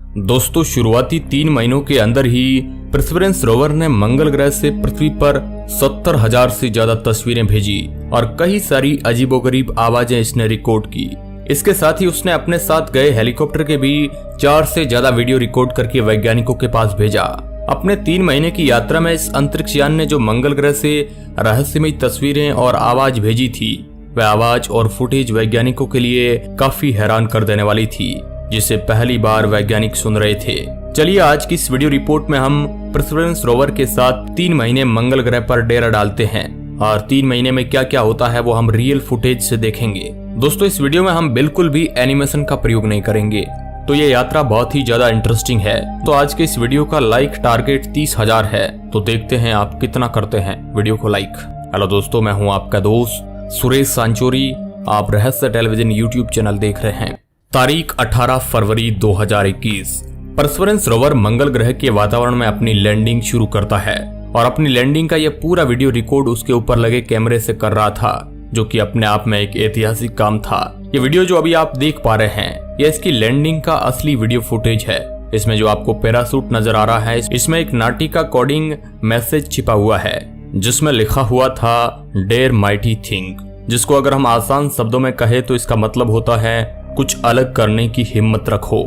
दोस्तों, शुरुआती 3 महीनों के अंदर ही परसिवरेंस रोवर ने मंगल ग्रह से पृथ्वी पर 70,000 से ज्यादा तस्वीरें भेजी और कई सारी अजीबोगरीब आवाजें इसने रिकॉर्ड की। इसके साथ ही उसने अपने साथ गए हेलीकॉप्टर के भी 4 से ज्यादा वीडियो रिकॉर्ड करके वैज्ञानिकों के पास भेजा। अपने 3 महीने की यात्रा में इस अंतरिक्ष यान ने जो मंगल ग्रह से रहस्यमय तस्वीरें और आवाज भेजी थी, वह आवाज और फुटेज वैज्ञानिकों के लिए काफी हैरान कर देने वाली थी, जिसे पहली बार वैज्ञानिक सुन रहे थे। चलिए आज की इस वीडियो रिपोर्ट में हम परसिवरेंस रोवर के साथ 3 महीने मंगल ग्रह पर डेरा डालते हैं और 3 महीने में क्या क्या होता है वो हम रियल फुटेज से देखेंगे। दोस्तों, इस वीडियो में हम बिल्कुल भी एनिमेशन का प्रयोग नहीं करेंगे, तो ये यात्रा बहुत ही ज्यादा इंटरेस्टिंग है। तो आज के इस वीडियो का लाइक टारगेट 30,000 है, तो देखते हैं आप कितना करते हैं वीडियो को लाइक। हेलो दोस्तों, मैं हूं आपका दोस्त सुरेश सांचोरी। आप रहस्य टेलीविजन यूट्यूब चैनल देख रहे हैं। तारीख 18 फरवरी 2021। परसिवरेंस रोवर मंगल ग्रह के वातावरण में अपनी लैंडिंग शुरू करता है और अपनी लैंडिंग का यह पूरा वीडियो रिकॉर्ड उसके ऊपर लगे कैमरे से कर रहा था, जो कि अपने आप में एक ऐतिहासिक काम था। ये वीडियो जो अभी आप देख पा रहे हैं, यह इसकी लैंडिंग का असली वीडियो फुटेज है। इसमें जो आपको पैरासूट नजर आ रहा है, इसमें एक नाटिका कोडिंग मैसेज छिपा हुआ है, जिसमें लिखा हुआ था डेयर माइटी थिंक, जिसको अगर हम आसान शब्दों में कहे तो इसका मतलब होता है कुछ अलग करने की हिम्मत रखो।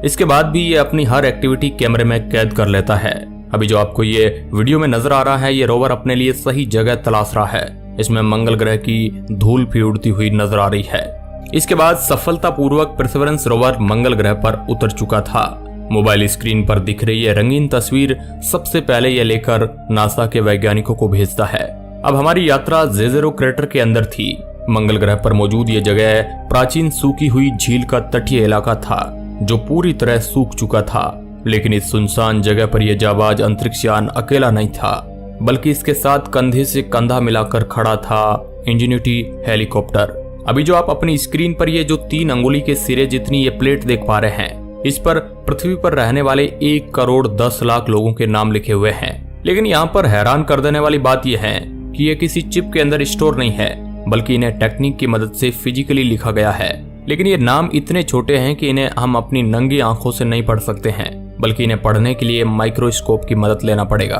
इसके बाद भी ये अपनी हर एक्टिविटी कैमरे में कैद कर लेता है। अभी जो आपको ये वीडियो में नजर आ रहा है, ये रोवर अपने लिए सही जगह तलाश रहा है। इसमें मंगल ग्रह की धूल भी उड़ती हुई नजर आ रही है। इसके बाद सफलतापूर्वक परसिवरेंस रोवर मंगल ग्रह पर उतर चुका था। मोबाइल स्क्रीन पर दिख रही ये रंगीन तस्वीर सबसे पहले ये लेकर नासा के वैज्ञानिकों को भेजता है। अब हमारी यात्रा जेजेरो क्रेटर के अंदर थी। मंगल ग्रह पर मौजूद ये जगह प्राचीन सूखी हुई झील का तटीय इलाका था, जो पूरी तरह सूख चुका था। लेकिन इस सुनसान जगह पर यह जाबाज अंतरिक्ष यान अकेला नहीं था, बल्कि इसके साथ कंधे से कंधा मिलाकर खड़ा था इंजेन्यूटी हेलीकॉप्टर। अभी जो आप अपनी स्क्रीन पर ये जो 3 अंगुली के सिरे जितनी ये प्लेट देख पा रहे हैं, इस पर पृथ्वी पर रहने वाले 1 करोड़ 10 लाख लोगों के नाम लिखे हुए हैं। लेकिन यहाँ पर हैरान कर देने वाली बात यह है कि ये किसी चिप के अंदर स्टोर नहीं है, बल्कि इन्हें टेक्निक की मदद से फिजिकली लिखा गया है। लेकिन ये नाम इतने छोटे हैं कि इन्हें हम अपनी नंगी आंखों से नहीं पढ़ सकते हैं, बल्कि इन्हें पढ़ने के लिए माइक्रोस्कोप की मदद लेना पड़ेगा।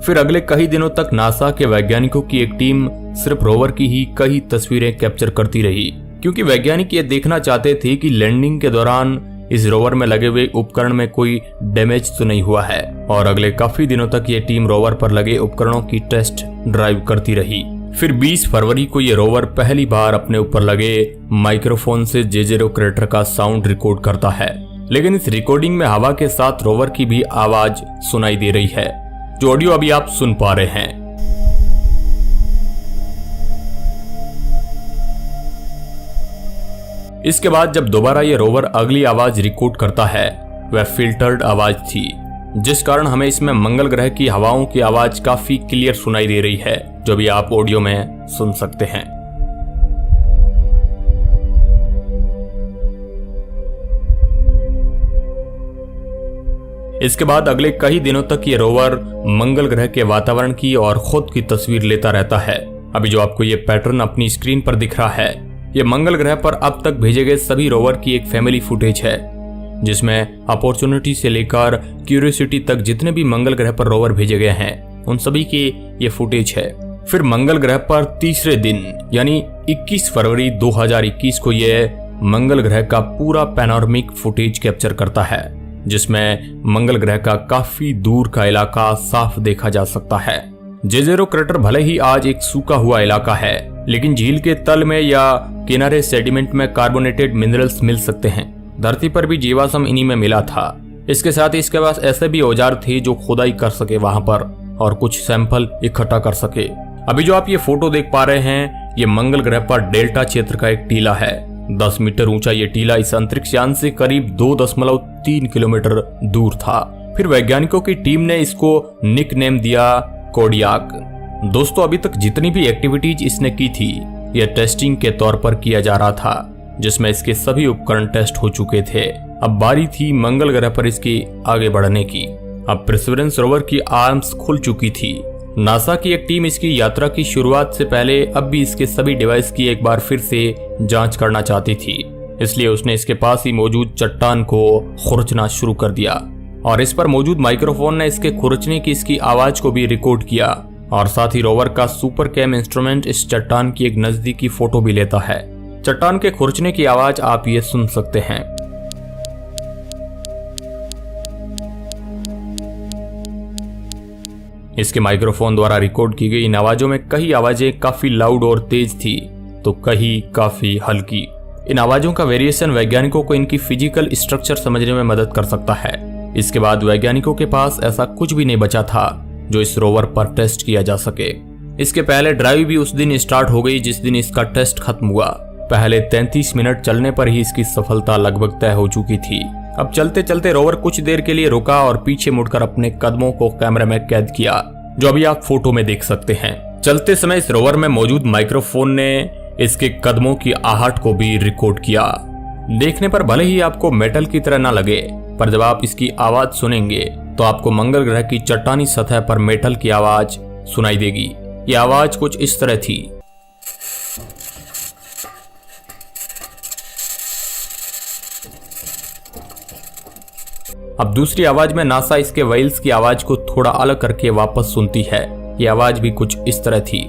फिर अगले कई दिनों तक नासा के वैज्ञानिकों की एक टीम सिर्फ रोवर की ही कई तस्वीरें कैप्चर करती रही, क्योंकि वैज्ञानिक ये देखना चाहते थे कि लैंडिंग के दौरान इस रोवर में लगे हुए उपकरण में कोई डैमेज तो नहीं हुआ है। और अगले काफी दिनों तक ये टीम रोवर पर लगे उपकरणों की टेस्ट ड्राइव करती रही। फिर 20 फरवरी को ये रोवर पहली बार अपने ऊपर लगे माइक्रोफोन से जेजेरो क्रेटर का साउंड रिकॉर्ड करता है। लेकिन इस रिकॉर्डिंग में हवा के साथ रोवर की भी आवाज सुनाई दे रही है, जो ऑडियो अभी आप सुन पा रहे हैं। इसके बाद जब दोबारा ये रोवर अगली आवाज रिकॉर्ड करता है, वह फिल्टर्ड आवाज थी, जिस कारण हमें इसमें मंगल ग्रह की हवाओं की आवाज काफी क्लियर सुनाई दे रही है, जो भी आप ऑडियो में सुन सकते हैं। इसके बाद अगले कई दिनों तक ये रोवर मंगल ग्रह के वातावरण की और खुद की तस्वीर लेता रहता है। अभी जो आपको ये पैटर्न अपनी स्क्रीन पर दिख रहा है, ये मंगल ग्रह पर अब तक भेजे गए सभी रोवर की एक फैमिली फुटेज है, जिसमें अपॉर्चुनिटी से लेकर क्यूरियोसिटी तक जितने भी मंगल ग्रह पर रोवर भेजे गए हैं, उन सभी की ये फुटेज है। फिर मंगल ग्रह पर तीसरे दिन यानी 21 फरवरी 2021 को यह मंगल ग्रह का पूरा पैनोरामिक फुटेज कैप्चर करता है, जिसमें मंगल ग्रह का काफी दूर का इलाका साफ देखा जा सकता है। जेजेरो क्रेटर भले ही आज एक सूखा हुआ इलाका है, लेकिन झील के तल में या किनारे सेडिमेंट में कार्बोनेटेड मिनरल्स मिल सकते हैं। धरती पर भी जीवाश्म इन्हीं में मिला था। इसके साथ ही इसके पास ऐसे भी औजार थे जो खुदाई कर सके वहां पर और कुछ सैंपल इकट्ठा कर सके। अभी जो आप ये फोटो देख पा रहे हैं, ये मंगल ग्रह पर डेल्टा क्षेत्र का एक टीला है। 10 मीटर ऊंचा ये टीला इस अंतरिक्ष यान से करीब 2.3 किलोमीटर दूर था। फिर वैज्ञानिकों की टीम ने इसको निक नेम दिया कोडियाक। दोस्तों, अभी तक जितनी भी एक्टिविटीज इसने की थी, यह टेस्टिंग के तौर पर किया जा रहा था, जिसमें इसके सभी उपकरण टेस्ट हो चुके थे। अब बारी थी मंगल ग्रह पर इसकी आगे बढ़ने की। अब परसिवरेंस रोवर की आर्म्स खुल चुकी थी। नासा की एक टीम इसकी यात्रा की शुरुआत से पहले अब भी इसके सभी डिवाइस की एक बार फिर से जांच करना चाहती थी। इसलिए उसने इसके पास ही मौजूद चट्टान को खुरचना शुरू कर दिया और इस पर मौजूद माइक्रोफोन ने इसके खुरचने की इसकी आवाज को भी रिकॉर्ड किया और साथ ही रोवर का सुपर कैम इंस्ट्रूमेंट इस चट्टान की एक नजदीकी फोटो भी लेता है। चट्टान के खुरचने की आवाज आप ये सुन सकते हैं। इसके माइक्रोफोन द्वारा रिकॉर्ड की गई इन आवाजों में कई आवाजें काफी लाउड और तेज थी तो कई काफी हल्की। इन आवाजों का वेरिएशन वैज्ञानिकों को इनकी फिजिकल स्ट्रक्चर समझने में मदद कर सकता है। इसके बाद वैज्ञानिकों के पास ऐसा कुछ भी नहीं बचा था जो इस रोवर पर टेस्ट किया जा सके। इसके पहले ड्राइव भी उस दिन स्टार्ट हो गई जिस दिन इसका टेस्ट खत्म हुआ। पहले 33 मिनट चलने पर ही इसकी सफलता लगभग तय हो चुकी थी। अब चलते चलते रोवर कुछ देर के लिए रुका और पीछे मुड़कर अपने कदमों को कैमरे में कैद किया, जो अभी आप फोटो में देख सकते हैं। चलते समय इस रोवर में मौजूद माइक्रोफोन ने इसके कदमों की आहट को भी रिकॉर्ड किया। देखने पर भले ही आपको मेटल की तरह न लगे, पर जब आप इसकी आवाज सुनेंगे तो आपको मंगल ग्रह की चट्टानी सतह पर मेटल की आवाज सुनाई देगी। ये आवाज कुछ इस तरह थी। अब दूसरी आवाज में नासा इसके व्हील्स की आवाज को थोड़ा अलग करके वापस सुनती है। ये आवाज भी कुछ इस तरह थी।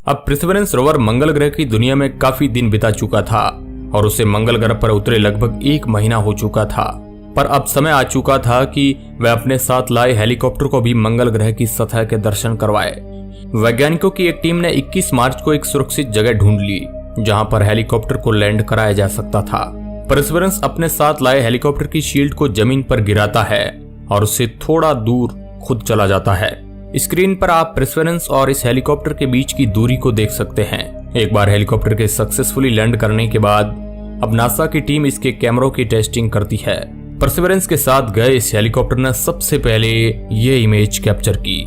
अब परसिवरेंस रोवर मंगल ग्रह की दुनिया में काफी दिन बिता चुका था और उसे मंगल ग्रह पर उतरे लगभग 1 महीना हो चुका था, पर अब समय आ चुका था कि वह अपने साथ लाए हेलीकॉप्टर को भी मंगल ग्रह की सतह के दर्शन करवाए। वैज्ञानिकों की एक टीम ने 21 मार्च को एक सुरक्षित जगह ढूंढ ली जहां पर हेलीकॉप्टर को लैंड कराया जा सकता था। परसिवरेंस अपने साथ लाए हेलीकॉप्टर की शील्ड को जमीन पर गिराता है और उससे थोड़ा दूर खुद चला जाता है। स्क्रीन पर आप परसिवरेंस और इस हेलीकॉप्टर के बीच की दूरी को देख सकते हैं। एक बार हेलीकॉप्टर के सक्सेसफुली लैंड करने के बाद अब नासा की टीम इसके कैमरों की टेस्टिंग करती है। परसिवरेंस के साथ गए इस हेलीकॉप्टर ने सबसे पहले ये इमेज कैप्चर की।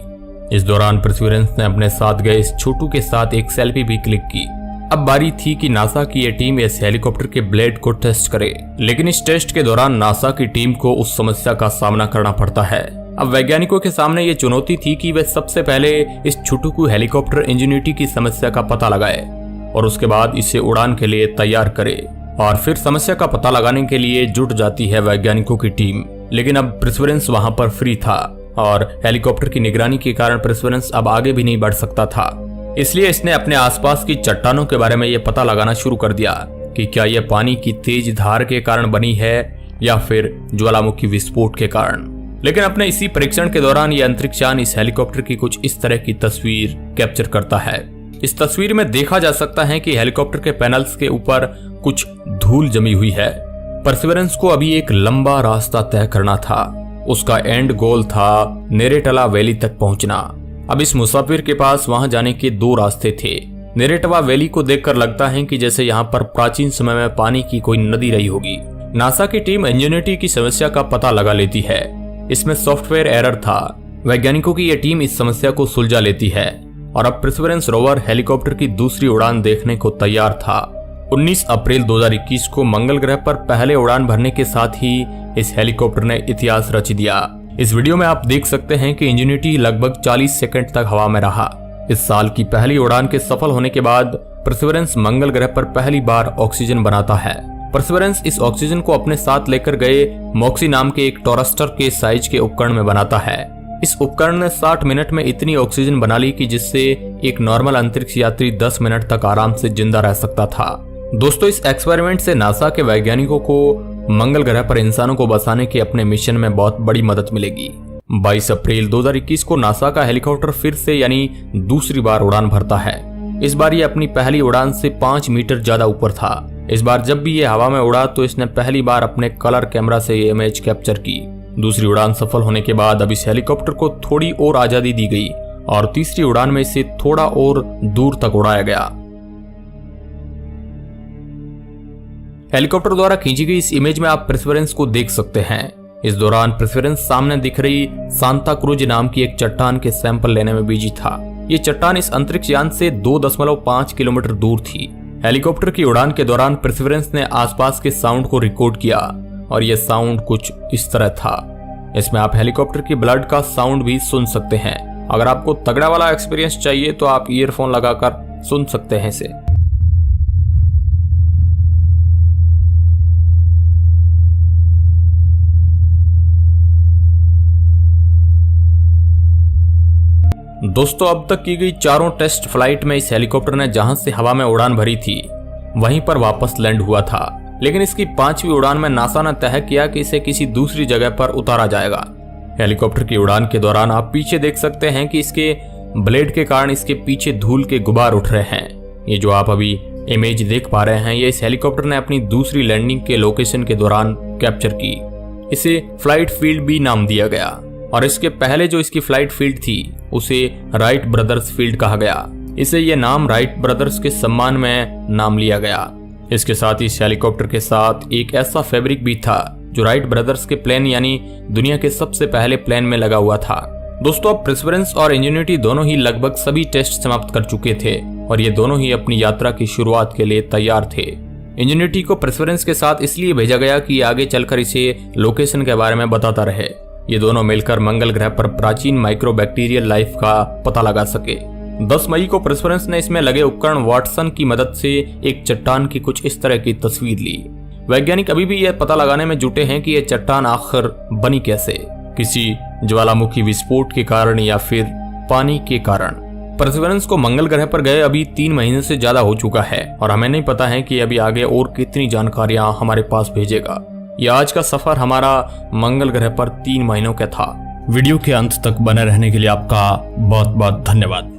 इस दौरान परसिवरेंस ने अपने साथ गए इस छोटू के साथ एक सेल्फी भी क्लिक की। अब बारी थी कि नासा की ये टीम इस हेलीकॉप्टर के ब्लेड को टेस्ट करे, लेकिन इस टेस्ट के दौरान नासा की टीम को उस समस्या का सामना करना पड़ता है। अब वैज्ञानिकों के सामने ये चुनौती थी कि वे सबसे पहले इस छुटुकू हेलीकॉप्टर इंजेन्युइटी की समस्या का पता लगाए और उसके बाद इसे उड़ान के लिए तैयार करे और फिर समस्या का पता लगाने के लिए जुट जाती है वैज्ञानिकों की टीम। लेकिन अब परसिवरेंस वहां पर फ्री था और हेलीकॉप्टर की निगरानी के कारण परसिवरेंस अब आगे भी नहीं बढ़ सकता था। इसलिए इसने अपने आसपास की चट्टानों के बारे में यह पता लगाना शुरू कर दिया कि क्या यह पानी की तेज धार के कारण बनी है या फिर ज्वालामुखी विस्फोट के कारण। लेकिन अपने इसी परीक्षण के दौरान यह अंतरिक्षयान इस हेलीकॉप्टर की कुछ इस तरह की तस्वीर कैप्चर करता है। इस तस्वीर में देखा जा सकता है कि हेलीकॉप्टर के पैनल्स के ऊपर कुछ धूल जमी हुई है। परसिवरेंस को अभी एक लंबा रास्ता तय करना था। उसका एंड गोल था नेरेटला वैली तक पहुंचना। अब इस मुसाफिर के पास वहां जाने के 2 रास्ते थे। नेरेटवा वैली को देखकर लगता है कि जैसे यहाँ पर प्राचीन समय में पानी की कोई नदी रही होगी। नासा की टीम इंजेन्युइटी की समस्या का पता लगा लेती है। इसमें सॉफ्टवेयर एरर था। वैज्ञानिकों की यह टीम इस समस्या को सुलझा लेती है और अब परसिवरेंस रोवर हेलीकॉप्टर की दूसरी उड़ान देखने को तैयार था। 19 अप्रैल 2021 को मंगल ग्रह पर पहले उड़ान भरने के साथ ही इस हेलीकॉप्टर ने इतिहास रच दिया। इस वीडियो में आप देख सकते हैं कि इंजेन्युइटी लगभग 40 सेकंड तक हवा में रहा। इस साल की पहली उड़ान के सफल होने के बाद परसिवरेंस मंगल ग्रह पर पहली बार ऑक्सीजन बनाता है। परसिवरेंस इस ऑक्सीजन को अपने साथ लेकर गए मॉक्सी नाम के एक टोरस्टर के साइज के उपकरण में बनाता है। इस उपकरण ने 60 मिनट में इतनी ऑक्सीजन बना ली कि जिससे एक नॉर्मल अंतरिक्ष यात्री 10 मिनट तक आराम से जिंदा रह सकता था। दोस्तों, इस एक्सपेरिमेंट से नासा के वैज्ञानिकों को मंगल ग्रह पर इंसानों को बसाने के अपने मिशन में बहुत बड़ी मदद मिलेगी। 22 अप्रैल 2021 को नासा का हेलीकॉप्टर फिर से यानी दूसरी बार उड़ान भरता है। इस बार ये अपनी पहली उड़ान से 5 मीटर ज्यादा ऊपर था। इस बार जब भी ये हवा में उड़ा तो इसने पहली बार अपने कलर कैमरा से ये इमेज कैप्चर की। दूसरी उड़ान सफल होने के बाद अब इस हेलीकॉप्टर को थोड़ी और आजादी दी गई और तीसरी उड़ान में इसे थोड़ा और दूर तक उड़ाया गया। हेलीकॉप्टर द्वारा खींची गई इस इमेज में आप परसिवरेंस को देख सकते हैं। इस दौरान परसिवरेंस सामने दिख रही सांता क्रूज नाम की एक चट्टान के सैंपल लेने में बिजी था। ये चट्टान इस अंतरिक्ष यान से 2.5 किलोमीटर दूर थी। हेलीकॉप्टर की उड़ान के दौरान परसिवरेंस ने आसपास के साउंड को रिकॉर्ड किया और यह साउंड कुछ इस तरह था। इसमें आप हेलीकॉप्टर की ब्लड का साउंड भी सुन सकते हैं। अगर आपको तगड़ा वाला एक्सपीरियंस चाहिए तो आप ईयरफोन लगाकर सुन सकते हैं इसे। दोस्तों, अब तक की गई चारों टेस्ट फ्लाइट में इस हेलीकॉप्टर ने जहां से हवा में उड़ान भरी थी वहीं पर वापस लैंड हुआ था, लेकिन इसकी 5वीं उड़ान में नासा ने तय किया कि इसे किसी दूसरी जगह पर उतारा जाएगा। हेलीकॉप्टर की उड़ान के दौरान आप पीछे देख सकते हैं कि इसके ब्लेड के कारण इसके पीछे धूल के गुबार उठ रहे हैं। ये जो आप अभी इमेज देख पा रहे हैं, ये इस हेलीकॉप्टर ने अपनी दूसरी लैंडिंग के लोकेशन के दौरान कैप्चर की। इसे फ्लाइट फील्ड भी नाम दिया गया और इसके पहले जो इसकी फ्लाइट फील्ड थी उसे राइट ब्रदर्स फील्ड कहा गया। इसे ये नाम राइट ब्रदर्स के सम्मान में नाम लिया गया। इसके साथ ही इस हेलीकॉप्टर के साथ एक ऐसा फैब्रिक भी था जो राइट ब्रदर्स के प्लेन यानी दुनिया के सबसे पहले प्लेन में लगा हुआ था। दोस्तों, अब परसिवरेंस और इंजेन्युइटी दोनों ही लगभग सभी टेस्ट समाप्त कर चुके थे और ये दोनों ही अपनी यात्रा की शुरुआत के लिए तैयार थे। इंजेन्युइटी को परसिवरेंस के साथ इसलिए भेजा गया कि आगे चलकर इसे लोकेशन के बारे में बताता रहे। ये दोनों मिलकर मंगल ग्रह पर प्राचीन माइक्रोबैक्टीरियल लाइफ का पता लगा सके। 10 मई को परसिवरेंस ने इसमें लगे उपकरण वाटसन की मदद से एक चट्टान की कुछ इस तरह की तस्वीर ली। वैज्ञानिक अभी भी यह पता लगाने में जुटे हैं कि यह चट्टान आखिर बनी कैसे, किसी ज्वालामुखी विस्फोट के कारण या फिर पानी के कारण। परसिवरेंस को मंगल ग्रह पर गए अभी 3 महीने से ज्यादा हो चुका है और हमें नहीं पता है कि अभी आगे और कितनी जानकारियां हमारे पास भेजेगा। यह आज का सफर हमारा मंगल ग्रह पर 3 महीनों का था। वीडियो के अंत तक बने रहने के लिए आपका बहुत बहुत धन्यवाद।